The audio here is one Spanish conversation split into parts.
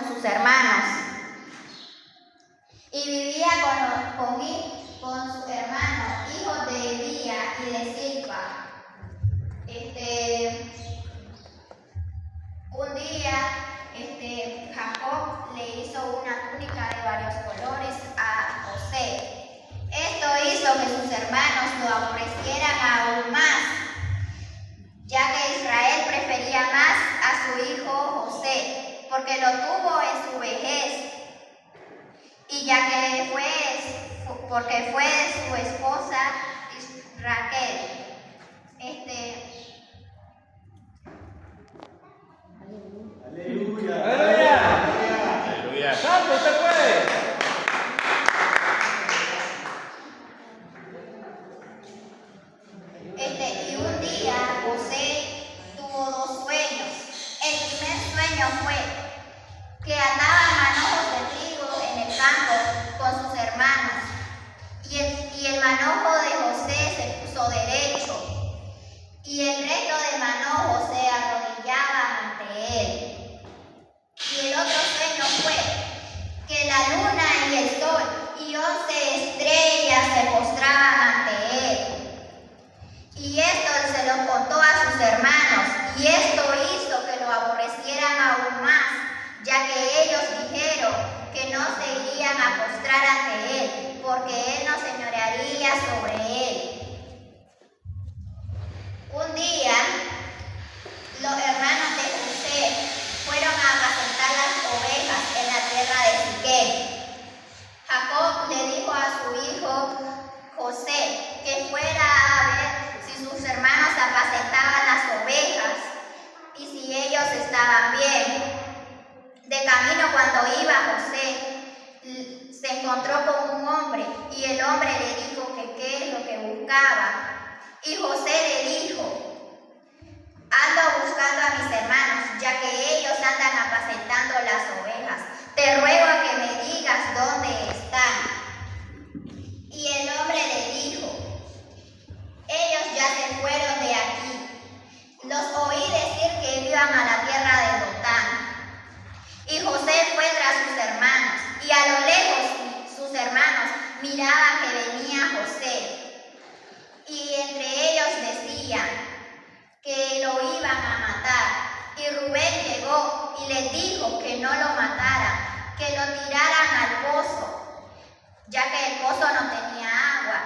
con sus hermanos. Y vivía con sus hermanos, hijos de Elía y de Silpa. Un día Jacob le hizo una túnica de varios colores a José. Esto hizo que sus hermanos lo aborrecieran aún más, ya que Israel prefería más a su hijo José, porque lo tuvo en su vejez, y porque fue su esposa Raquel. Aleluya. Aleluya. Aleluya. Santo, usted puede. Y un día José tuvo dos sueños. El primer sueño fue que ataba manojos de trigo en el campo con sus hermanos, y el manojo de José se puso derecho, y el resto del manojo se arrodillaba ante él. Y el otro sueño fue que la luna y el sol y 11 estrellas se postraban ante él. Y esto se lo contó a sus hermanos, y esto hizo que lo aborrecieran aún más, ya que ellos dijeron que no se irían a postrar ante él, porque él no señorearía sobre él. Un día, los hermanos de José fueron a apacentar las ovejas en la tierra de Siquem. Jacob le dijo a su hijo José que fuera a ver si sus hermanos apacentaban las ovejas y si ellos estaban bien. De camino, cuando iba José, se encontró con un hombre, y el hombre le dijo que qué es lo que buscaba. Y José le dijo: ando buscando a mis hermanos, ya que ellos andan apacentando las ovejas. Te ruego a que me digas dónde están. Y el hombre le dijo: ellos ya se fueron de aquí. Los oí decir que iban a la tierra de Dotán. Y José fue tras sus hermanos, y a lo lejos sus hermanos miraban que venía José. Y entre ellos decían que lo iban a matar. Y Rubén llegó y les dijo que no lo mataran, que lo tiraran al pozo, ya que el pozo no tenía agua.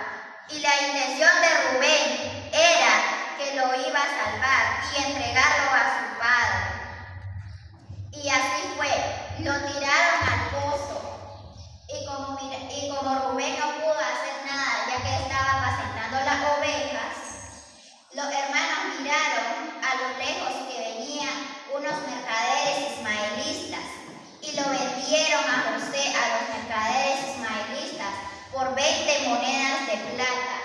Y la intención de Rubén era que lo iba a salvar y entregarlo a su padre. Y así fue, lo tiraron al pozo. Y como Rubén no pudo hacer nada, ya que estaba apacentando las ovejas, los hermanos miraron a lo lejos que venían unos mercaderes ismaelitas, y lo vendieron a José a los mercaderes ismaelitas por 20 monedas de plata.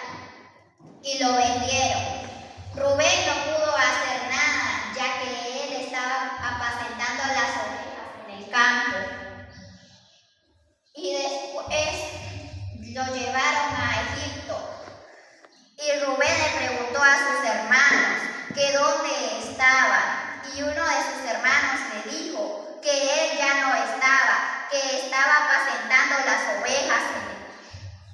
Y lo vendieron. Rubén no pudo hacer nada, ya que él estaba apacentando las ovejas en el campo. Y después lo llevaron a Egipto. Y Rubén le preguntó a sus hermanos que dónde estaba. Y uno de sus hermanos le dijo que él ya no estaba, que estaba apacentando las ovejas,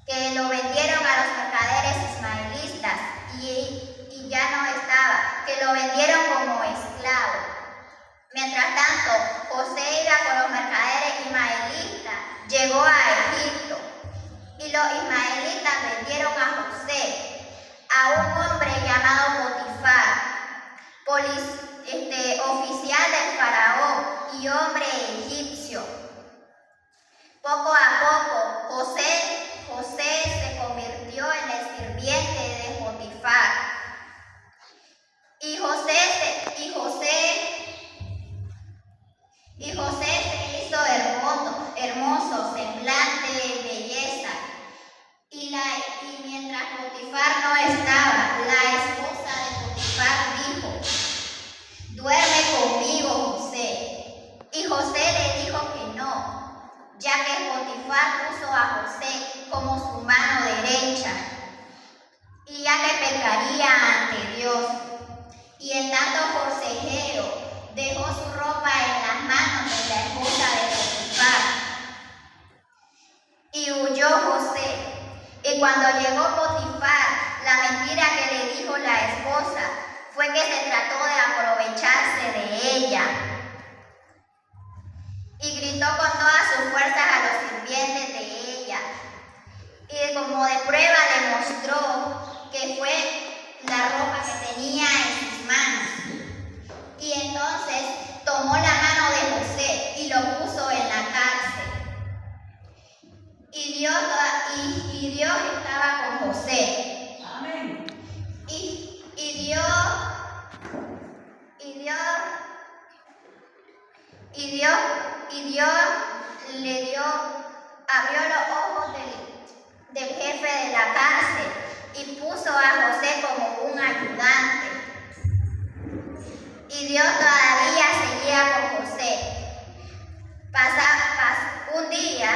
que lo vendieron a los mercaderes ismaelitas, y ya no estaba, que lo vendieron como esclavo. Mientras tanto, José iba con los mercaderes ismaelitas, llegó a Egipto, y los ismaelitas vendieron a José a un hombre llamado Potifar, oficial del faraón y hombre egipcio. Poco a poco, José se convirtió en el sirviente de Potifar. Y José se hizo hermoso, semblante de belleza. Y mientras Potifar no estaba, la esposa de Potifar dijo: duerme conmigo, José. Y José le dijo que no, ya que Potifar puso a José como su mano derecha, y ya que pecaría ante Dios. Y en tanto forcejeo dejó su ropa en las manos de la esposa de prueba demostró que fue la ropa que tenía en sus manos. Y entonces tomó la mano de José y lo puso en la cárcel. Y Dios estaba con José. Amén. Y Dios abrió los ojos del jefe de la cárcel y puso a José como un ayudante. Y Dios todavía seguía con José. Un día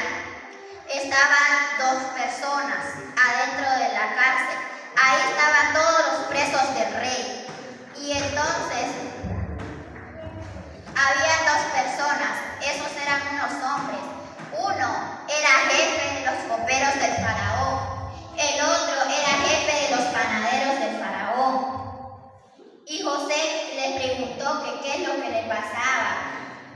estaban 2 personas adentro de la cárcel. Ahí estaban todos los presos del rey. Y entonces había 2 personas. Esos eran unos hombres. Uno era jefe de los coperos del faraón. El otro era jefe de los panaderos del faraón. Y José le preguntó que qué es lo que le pasaba.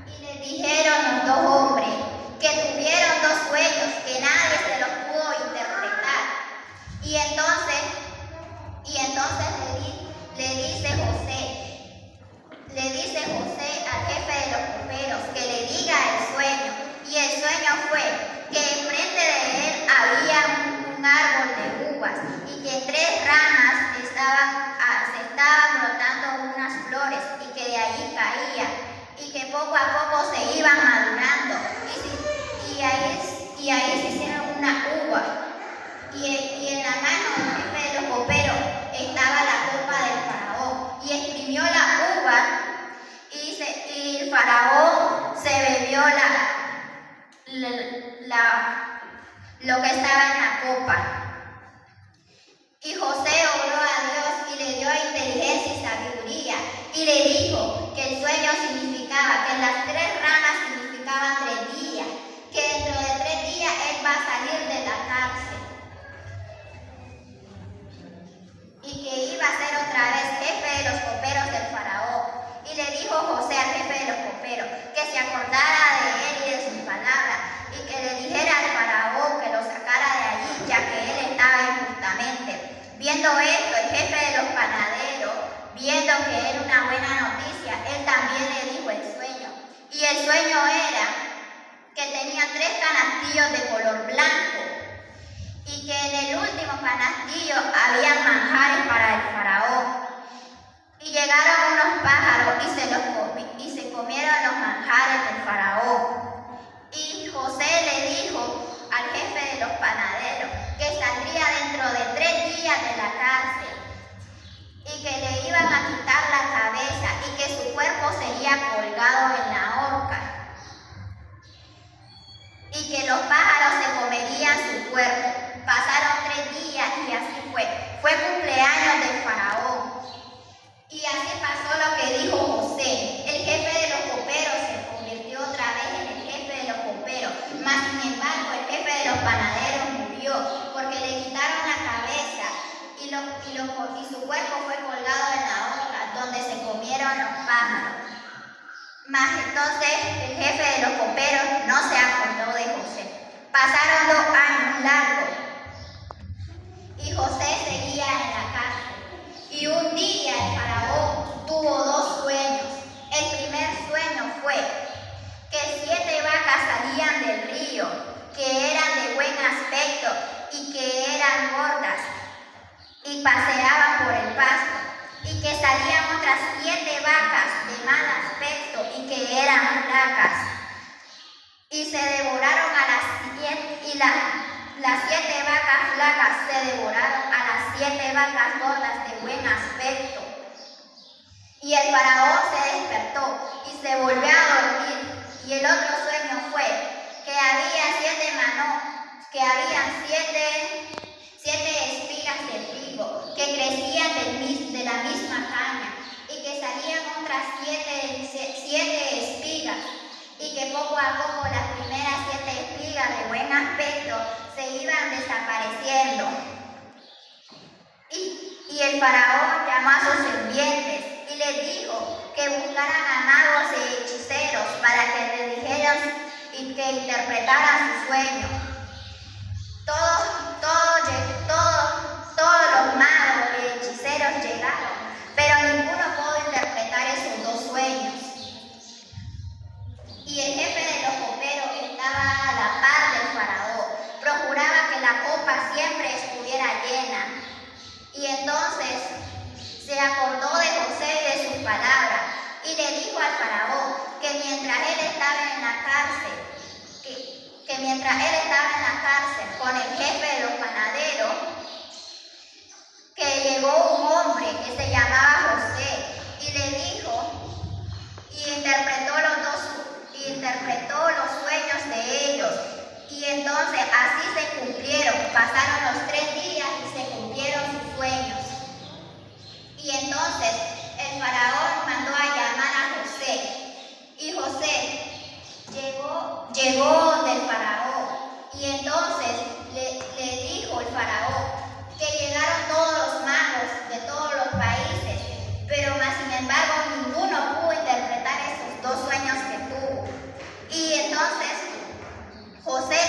Y le dijeron los 2 hombres que tuvieron 2 sueños que nadie se los pudo interpretar. Y entonces le dice José al jefe de los coperos que le diga el sueño. Y el sueño fue que enfrente de él había un árbol de uvas y que 3 ramas se estaban brotando unas flores y que de allí caía y que poco a poco se iban madurando y ahí se hicieron una uva. Y en la mano del jefe de los coperos estaba la copa del faraón y exprimió la uva y el faraón se bebió lo que estaba en la copa. Y José oró a Dios y le dio inteligencia y sabiduría y le dijo que el sueño significaba que las 3 ramas significaban 3 días, que dentro de 3 días él va a salir de la cárcel y que iba a ser otra vez jefe de los coperos del faraón. Y le dijo José al jefe de los coperos que se acordara de él y de sus palabras y que le dijera al faraón que lo sacara de allí, ya que él estaba injustamente. Viendo esto, el jefe de los panaderos, viendo que era una buena noticia, él también le dijo el sueño. Y el sueño era que tenía 3 canastillos de color blanco y que en el último canastillo había manjares para el faraón. Y llegaron unos pájaros y se comieron los manjares del faraón. Y José le dijo al jefe de los panaderos que saldría dentro de 3 días de la cárcel y que le iban a quitar la cabeza y que su cuerpo sería colgado en la horca y que los pájaros se comerían su cuerpo. Pasaron 3 días y así fue. Fue cumpleaños del faraón. Y así pasó lo que dijo José. El jefe de los coperos se convirtió otra vez en el jefe de los coperos. Mas sin embargo, el jefe de los panaderos murió porque le quitaron la cabeza y su cuerpo fue colgado en la horca donde se comieron los pájaros. Mas entonces el jefe de los coperos no se acordó de José. Pasaron 2 años largos y José seguía en la cárcel. Y un día el faraón tuvo 2 sueños. El primer sueño fue que 7 vacas salían del río, que eran de buen aspecto y que eran gordas y paseaban por el pasto, y que salían otras 7 vacas de mal aspecto y que eran flacas, y se devoraron a las 7, y las 7 vacas flacas se devoraron a las 7 vacas gordas de buen aspecto. Y el faraón se despertó y se volvió a dormir. Y el otro sueño fue que había 7 manos, que habían 7 espigas de trigo que crecían de la misma caña y que salían otras 7 espigas y que poco a poco las primeras 7 espigas de buen aspecto se iban desapareciendo. Y el faraón llamó a sus sirvientes y les dijo que buscaran a magos y hechiceros para que le dijeran y que interpretaran su sueño. Todos mientras él estaba en la cárcel con el jefe de los panaderos, que llegó un hombre que se llamaba José y le dijo, y interpretó los sueños de ellos. Y entonces así se cumplieron, pasaron los 3 días y se cumplieron sus sueños. Y entonces el faraón mandó a llamar a José, y José llegó del faraón, y entonces le dijo el faraón que llegaron todos los magos de todos los países, pero más sin embargo ninguno pudo interpretar esos 2 sueños que tuvo. Y entonces José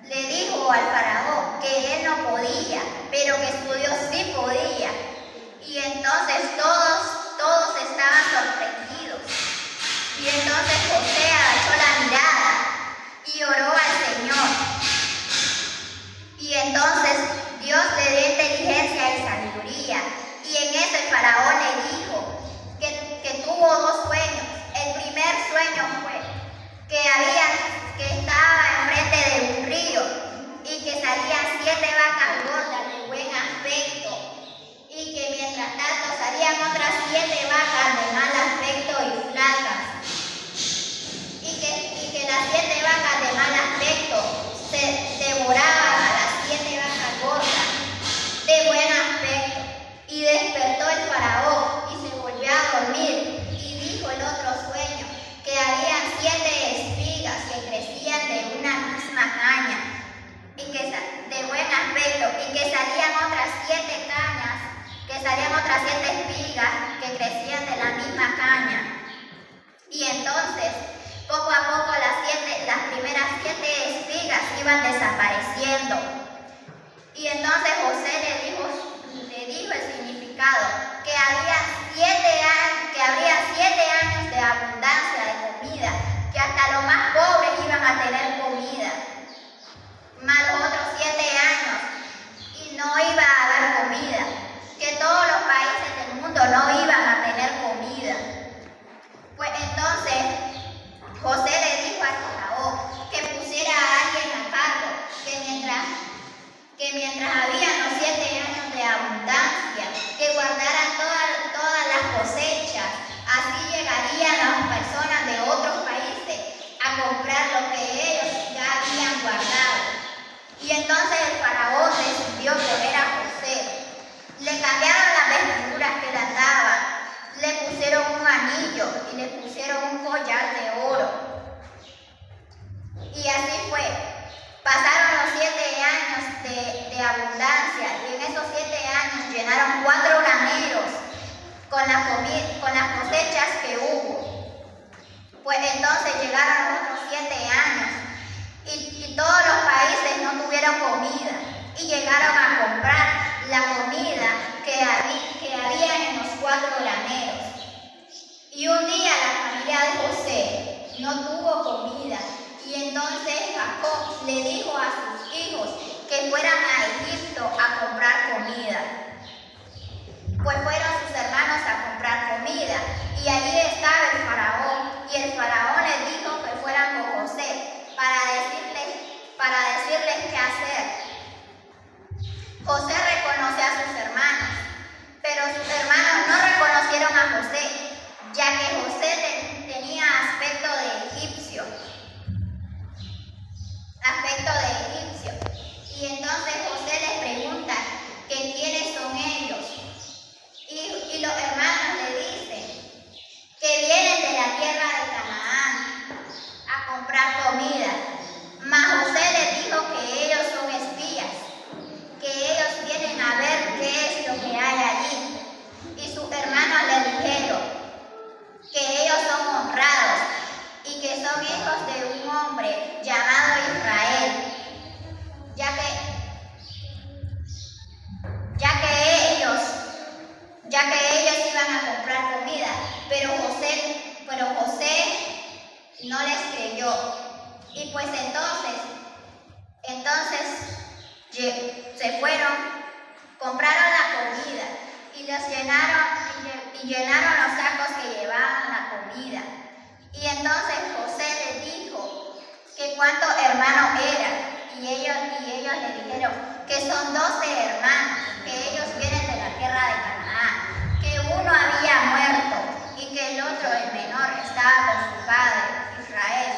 le dijo al faraón que él no podía, pero que su Dios sí podía. Y entonces todos estaban sorprendidos. Y entonces José agachó la mirada y oró al Señor. Y entonces Dios le dio inteligencia y sabiduría. Y en eso el faraón le dijo que tuvo 2 sueños. El primer sueño fue que estaba enfrente de un río y que salían 7 vacas gordas de buen aspecto, y que mientras tanto salían otras 7 vacas de mal aspecto y flacas, y que las 7 vacas de mal aspecto se devoraban a las 7 vacas gordas de buen aspecto. Y despertó el faraón y se volvió a dormir, y dijo el otro sueño que había 7 espigas que crecían de una misma caña de buen aspecto, y que salían otras 7 espigas que crecían de la misma caña. Y entonces poco a poco las primeras 7 espigas iban desapareciendo. Y entonces José le dijo el significado, que habría 7 años de abundancia de comida, que hasta los más pobres iban a tener comida, más los otros 7 años y no iba a haber comida, que todos los países del mundo no iban a tener comida. Pues entonces José le dijo al faraón que pusiera a alguien a cargo, que mientras habían los 7 años de abundancia, que guardaran todas las cosechas, así llegarían las personas de otros países a comprar lo que ellos ya habían guardado. Y entonces el faraón decidió poner a José. Le cambiaron las vestiduras que le andaban, le pusieron un anillo y le pusieron un collar de oro. Y así fue. Pasaron los 7 años de abundancia, y en esos 7 años llenaron 4 graneros con las cosechas que hubo. Pues entonces llegaron los otros 7 años y todos los países no tuvieron comida, y llegaron a comprar la comida que había en los 4 graneros. Y un día la familia de José no tuvo comida, y entonces Jacob le dijo a sus hijos que fueran a Egipto a comprar comida. Pues fueron sus hermanos a comprar comida, y allí estaba el faraón, y el faraón les dijo que fueran con José para decirles qué hacer. José reconoció a sus hermanos, pero sus hermanos no reconocieron a José, ya que José tenía aspecto de egipcio. Y entonces José les pregunta que quiénes son ellos. Y los hermanos le dicen que vienen de la tierra de Canaán a comprar comida. Mas José les dijo que ellos son espías, que ellos vienen a ver qué es lo que hay allí. Y sus hermanos le dijeron que ellos son honrados y que son hijos de un hombre llamado Israel, ya que ellos iban a comprar comida, pero José no les creyó. Y pues entonces se fueron, compraron la comida y llenaron los sacos que llevaban la comida. Y entonces José les dijo que son 12 hermanos, que ellos vienen de la tierra de Canaán, que uno había muerto y que el otro, el menor, estaba con su padre, Israel.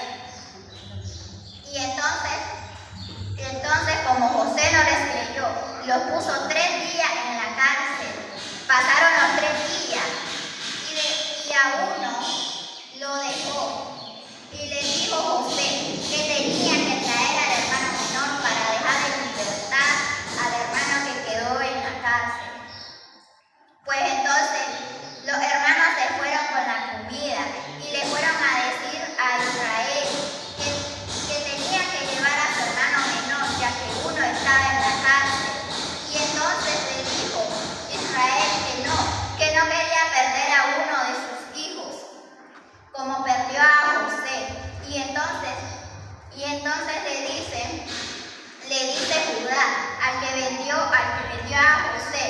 Y entonces, como José no les creyó, los puso 3 días en la cárcel. Pasaron los 3 días y a uno lo dejó. Y le dijo José que tenía que traer al hermano menor para dejar en libertad al hermano que quedó en la cárcel. Pues entonces los hermanos se fueron con la comida y le fueron a decir a Israel que tenía que llevar a su hermano menor, ya que uno estaba en la cárcel. Y entonces le dijo Israel que no quería perder a uno de sus hijos, como perdió a José. Y entonces le dice Judá al que vendió a José,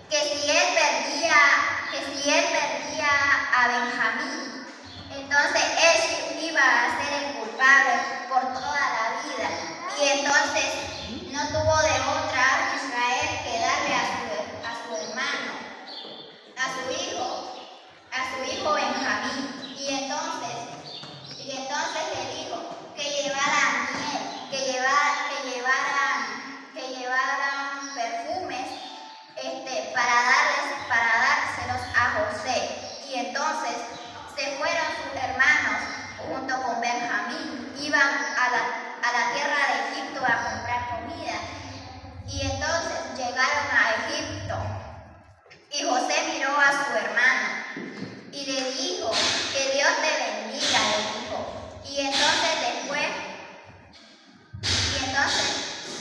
que si él perdía a Benjamín, entonces él iba a ser el culpable por toda la vida. Y entonces no tuvo de otra Israel que darle a su hermano, a su hijo Benjamín. Y entonces le dijo que llevaran miel, que llevaran perfumes para dárselos a José. Y entonces se fueron sus hermanos junto con Benjamín, iban a la tierra de Egipto a comprar comida. Y entonces llegaron a Egipto y José miró a su hermano y le dijo que Dios te bendiga, le dijo. Y entonces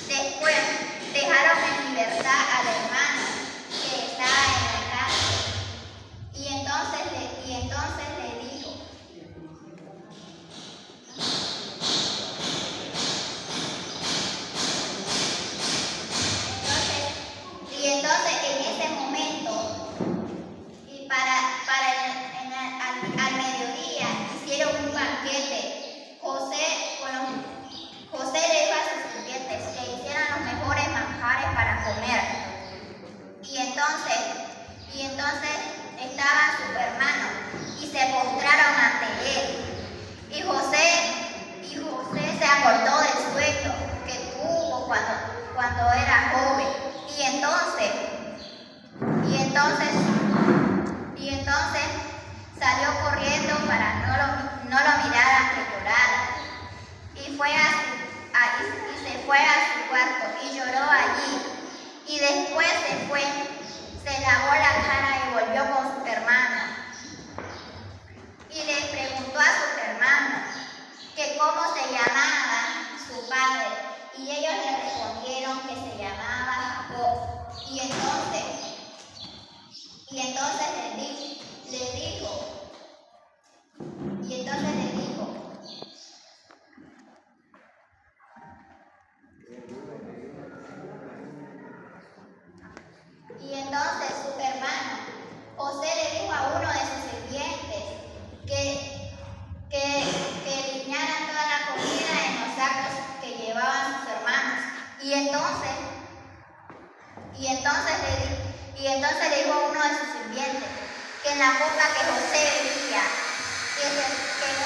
después dejaron en libertad al hermano que estaba en la cárcel. Y entonces le dijo, en ese momento, y al mediodía hicieron un banquete. José le dijo a sus sirvientes que hicieran los mejores manjares para comer. Y entonces estaban sus hermanos y se postraron ante él. Y José se acordó del sueño que tuvo cuando era joven. Y entonces salió corriendo para no lo miraran que llorara. Y se fue a su cuarto y lloró allí. Y después se lavó la cara y volvió con sus hermanos. Y les preguntó a sus hermanos que cómo se llamaba su padre. Y ellos le respondieron que se llamaba Jacob. Y entonces le dijo, sus hermanos, José le dijo a uno de sus sirvientes que liñaran toda la comida en los sacos que llevaban sus hermanos. Y entonces le dijo a uno de sus sirvientes que en la copa que José bebía, que en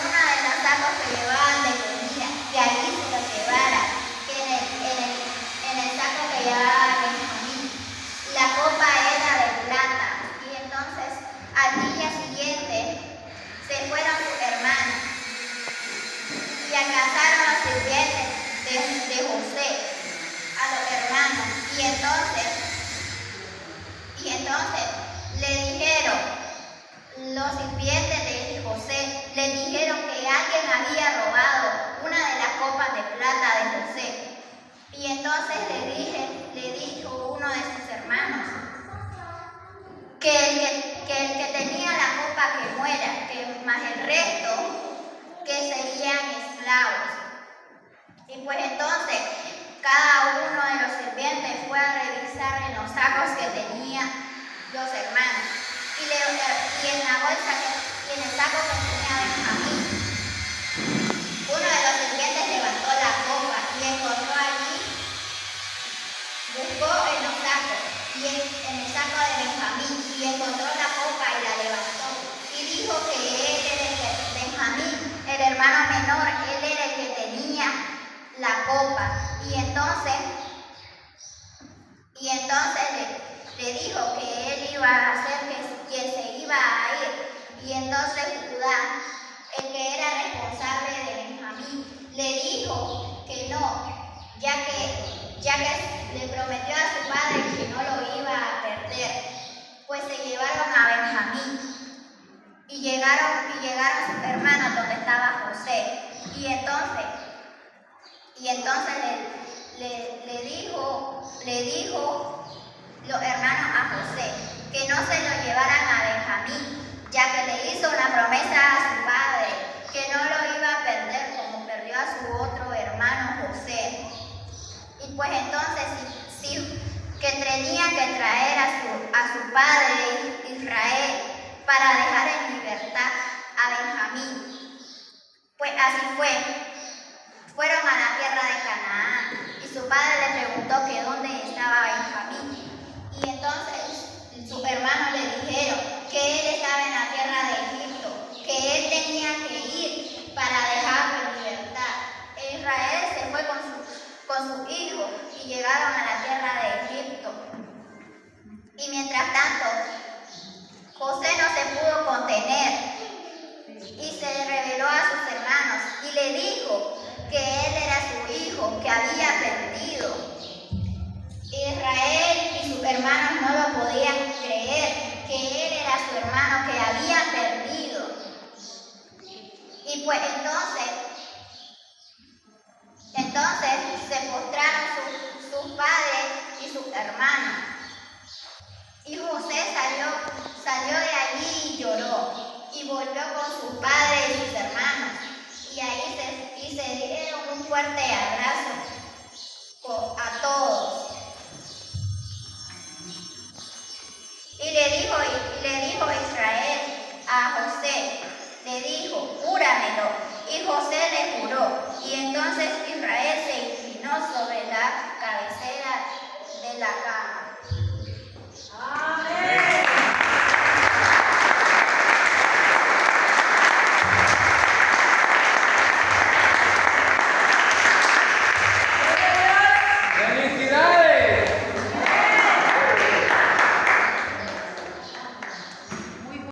uno de los sacos que llevaban de comida, que allí se lo llevara, que en el saco que llevaba Benjamín, la copa era de plata. Y entonces al día siguiente se fueron sus hermanos y alcanzaron los sirvientes de José a los hermanos. Y entonces le dijeron, los sirvientes de José le dijeron que alguien había robado una de las copas de plata de José. Y entonces le dijo uno de sus hermanos que el que tenía la copa que muera, que más el resto que serían esclavos. Y pues entonces cada uno de los sirvientes fue a revisar en los sacos que tenían los hermanos. Y en la bolsa y en el saco que tenía Benjamín, uno de los sirvientes levantó la copa y encontró allí hermano menor, él era el que tenía la copa. Y entonces le dijo que él iba a ser quien se iba a ir. Y entonces Judá, el que era responsable de Benjamín, le dijo que no, ya que le prometió a su padre que no lo iba a perder. Pues se llevaron a Benjamín y llegaron sus hermanos donde estaba José. Y entonces le dijo los hermanos a José que no se lo llevaran a Benjamín, ya que le hizo una promesa a su padre que no lo iba a perder como perdió a su otro hermano José. Y pues entonces sí, que tenía que traer a su padre Israel para dejar en libertad a Benjamín. Pues así fue. Fueron a la tierra de Canaán y su padre le preguntó que dónde estaba Benjamín. Y entonces sus hermanos le dijeron que él estaba en la tierra de Egipto, que él tenía que ir para dejarlo en libertad. Israel se fue con sus hijos y llegaron a la tierra de Egipto. Y mientras tanto, José no se pudo contener y se le reveló a sus hermanos y le dijo que él era su hijo, que había perdido. Israel y sus hermanos no lo podían creer, que él era su hermano que había perdido. Y pues entonces se postraron sus padres y sus hermanos. Y José salió de allí y lloró, y volvió con sus padres y sus hermanos. Y ahí se dieron un fuerte abrazo.